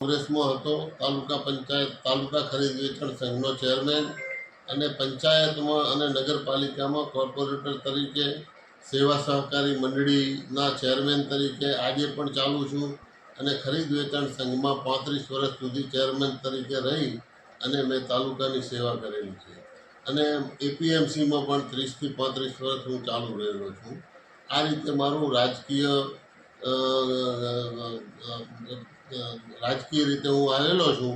કોંગ્રેસમાં હતો, તાલુકા ખરીદ વેચાણ સંઘનો ચેરમેન અને પંચાયતમાં અને નગરપાલિકામાં કોર્પોરેટર તરીકે, સેવા સહકારી મંડળીના ચેરમેન તરીકે આજે પણ ચાલુ છું અને ખરીદ વેચાણ સંઘમાં 35 વર્ષ સુધી ચેરમેન તરીકે રહી અને મેં તાલુકાની સેવા કરેલી છે અને એપીએમસીમાં પણ 30 થી 35 વર્ષ હું ચાલુ રહેલો છું. આ રીતે મારું રાજકીય રીતે હું આવેલો છું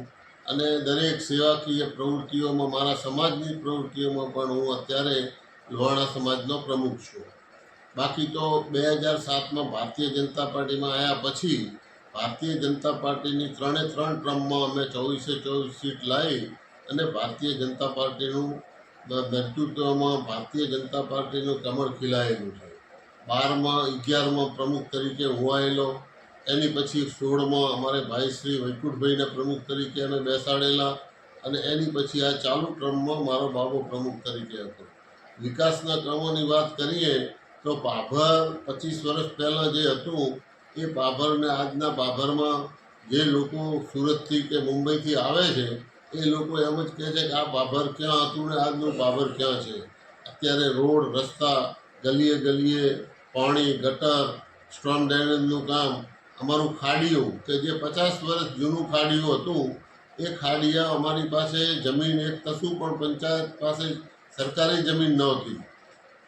અને દરેક સેવાકીય પ્રવૃત્તિઓમાં મારા સમાજની પ્રવૃત્તિઓમાં પણ હું અત્યારે લોહાણા સમાજનો પ્રમુખ છું. બાકી તો 2007માં ભારતીય જનતા પાર્ટીમાં આવ્યા પછી ભારતીય જનતા પાર્ટીની 3 ટર્મમાં અમે 24 સીટ લાવી અને ભારતીય જનતા પાર્ટીનું નેતૃત્વમાં ભારતીય જનતા પાર્ટીનું કમળ ખીલાયેલું છે. 11માં પ્રમુખ તરીકે હું આવેલો. એની પછી 16માં અમારે ભાઈ શ્રી વૈકુંઠભાઈને પ્રમુખ તરીકે અમે બેસાડેલા અને એની પછી આ ચાલુ ટ્રમમાં મારો બાબો પ્રમુખ તરીકે હતો. વિકાસના ક્રમોની વાત કરીએ તો બાભર 25 વર્ષ પહેલાં જે હતું એ બાભરને આજના બાભરમાં જે લોકો સુરતથી કે મુંબઈથી આવે છે એ લોકો એમ જ કહે છે કે આ બાભર ક્યાં હતું ને આજનું બાભર ક્યાં છે. અત્યારે રોડ, રસ્તા, ગલીએ ગલીએ પાણી, ગટર, સ્ટ્રોમ ડ્રેનેજનું કામ, અમારું ખાડીઓ કે જે 50 વર્ષ જૂનું ખાડીઓ હતું એ ખાડીયા અમારી પાસે જમીન એક કશું પણ પંચાયત પાસે સરકારી જમીન નહોતી.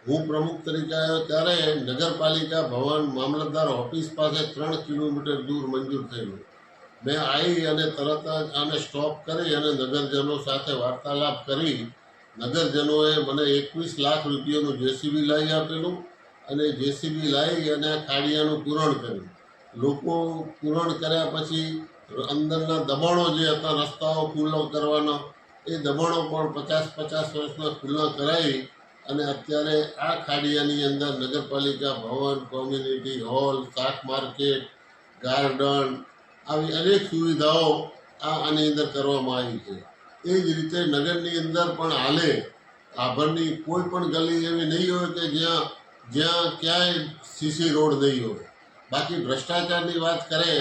હું પ્રમુખ તરીકે આવ્યો ત્યારે નગરપાલિકા ભવન મામલતદાર ઓફિસ પાસે 3 કિલોમીટર દૂર મંજૂર થયેલું. મેં આવી અને તરત જ આને સ્ટોપ કરી અને નગરજનો સાથે વાર્તાલાપ કરી નગરજનોએ મને 21 લાખ રૂપિયાનું જેસીબી લાવી આપેલું અને જેસીબી લાવી અને આ ખાડિયાનું પૂરણ કર્યું. લોકો પૂરણ કર્યા પછી અંદરના દબાણો જે હતા રસ્તાઓ ખુલ્લો કરવાના એ દબાણો પણ 50 વર્ષના ખુલ્લા કરાવી અને અત્યારે આ ખાડિયાની અંદર નગરપાલિકા ભવન, કોમ્યુનિટી હોલ, શાક માર્કેટ, ગાર્ડન આવી અનેક સુવિધાઓ આની અંદર કરવામાં આવી છે. એ જ રીતે નગરની અંદર પણ હાલે આભરની કોઈ પણ ગલી એવી નહીં હોય કે જ્યાં ક્યાંય સીસી રોડ નહીં હોય. બાકી ભ્રષ્ટાચારની વાત કરે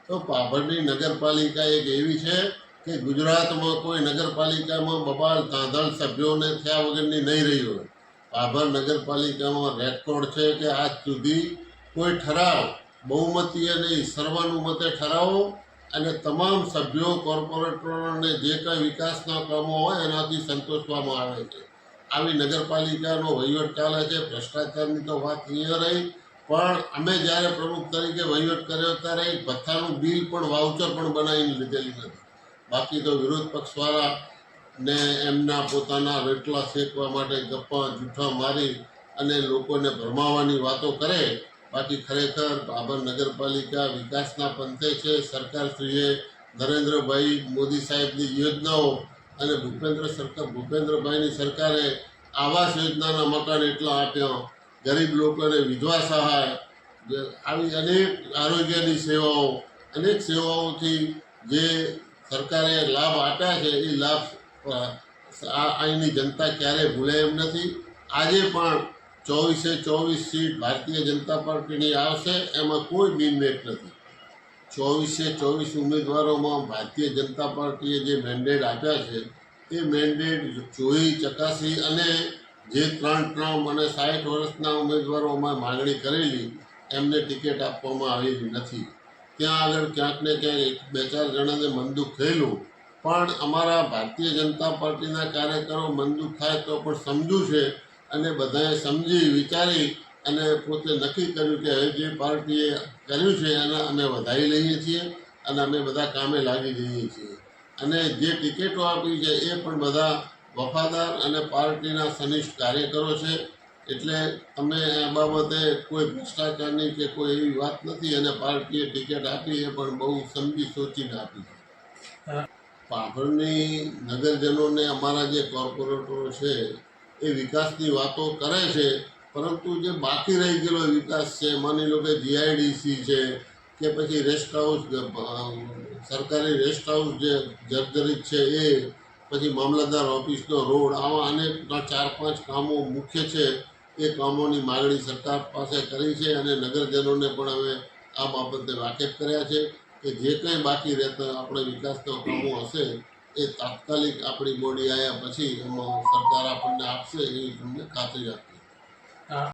તો પાભરની નગરપાલિકા એક એવી છે કે ગુજરાતમાં કોઈ નગરપાલિકામાં બબાલ તાંધળ સભ્યોને થયા વગરની નહીં રહી હોય. પાભર નગરપાલિકામાં રેકોર્ડ છે કે આજ સુધી કોઈ ઠરાવ બહુમતીએ નહીં સર્વાનુમતે ઠરાવો અને તમામ સભ્યો કોર્પોરેટરોને જે કંઈ વિકાસના કામો હોય એનાથી સંતોષવામાં આવે છે. આવી નગરપાલિકાનો વહીવટ ચાલે છે. ભ્રષ્ટાચારની તો વાત અહીંયા રહી પણ અમે જ્યારે પ્રમુખ તરીકે વહીવટ કર્યો ત્યારે એક ભથ્થાનું બિલ પણ વાઉચર પણ બનાવીને લીધેલી નથી. બાકી તો વિરોધ પક્ષવાળા ને એમના પોતાના વેટલા શેકવા માટે ગપ્પા જૂઠા મારી અને લોકોને ભરમાવાની વાતો કરે. બાકી ખરેખર બાબર નગરપાલિકા વિકાસના પંથે છે. સરકારશ્રીએ નરેન્દ્રભાઈ મોદી સાહેબની યોજનાઓ અને ભૂપેન્દ્રભાઈની સરકારે આવાસ યોજનાના મકાન એટલા આપ્યા, ગરીબ લોકોને વિધવા સહાય, આવી અનેક આરોગ્યની સેવાઓ, અનેક સેવાઓથી જે સરકારે લાભ આપ્યા છે એ લાભ અહીંની જનતા ક્યારેય ભૂલે એમ નથી. આજે પણ 24 સીટ ભારતીય જનતા પાર્ટીની આવશે, એમાં કોઈ બિનમેટ નથી. 24 ઉમેદવારોમાં ભારતીય જનતા પાર્ટીએ જે મેન્ડેટ આપ્યા છે એ મેન્ડેટ જોઈ ચકાસી અને જે 3 ટર્મ અને 60 વર્ષના ઉમેદવારોમાં માગણી કરેલી એમને ટિકિટ આપવામાં આવેલી નથી. ત્યાં આગળ ક્યાંક ને ક્યાંક 2-4 જણાને મનદુખ થયેલું પણ અમારા ભારતીય જનતા પાર્ટીના કાર્યકરો મનદુખ થાય તો પણ સમજુ છે અને બધાએ સમજી વિચારી અને પોતે નક્કી કર્યું કે હવે જે પાર્ટીએ કર્યું છે એને અમે વધારી લઈએ છીએ અને અમે બધા કામે લાગી જઈએ છીએ. અને જે ટિકિટો આપી છે એ પણ બધા વફાદાર અને પાર્ટીના સનિષ્ઠ કાર્યકરો છે. એટલે અમે આ બાબતે કોઈ ભ્રષ્ટાચારની કે કોઈ એવી વાત નથી અને પાર્ટીએ ટિકિટ આપી એ પણ બહુ સમજી સોચીને આપી છે. પાભરની નગરજનોને અમારા જે કોર્પોરેટરો છે એ વિકાસની વાતો કરે છે પરંતુ જે બાકી રહી ગયેલો વિકાસ છે, માની લો કે જીઆઈડીસી છે કે પછી રેસ્ટ હાઉસ, સરકારી રેસ્ટ હાઉસ જે જર્જરિત છે એ, પછી મામલતદાર ઓફિસનો રોડ, આવા અનેક 4-5 કામો મુખ્ય છે. એ કામોની માગણી સરકાર પાસે કરી છે અને નગરજનોને પણ અમે આ બાબતે વાકેફ કર્યા છે. કે જે કંઈ બાકી રહેતા આપણે વિકાસના કામો હશે એ તાત્કાલિક આપણી બોડી આવ્યા પછી એમાં સરકાર આપણને આપશે એવી તમને ખાતરી આપી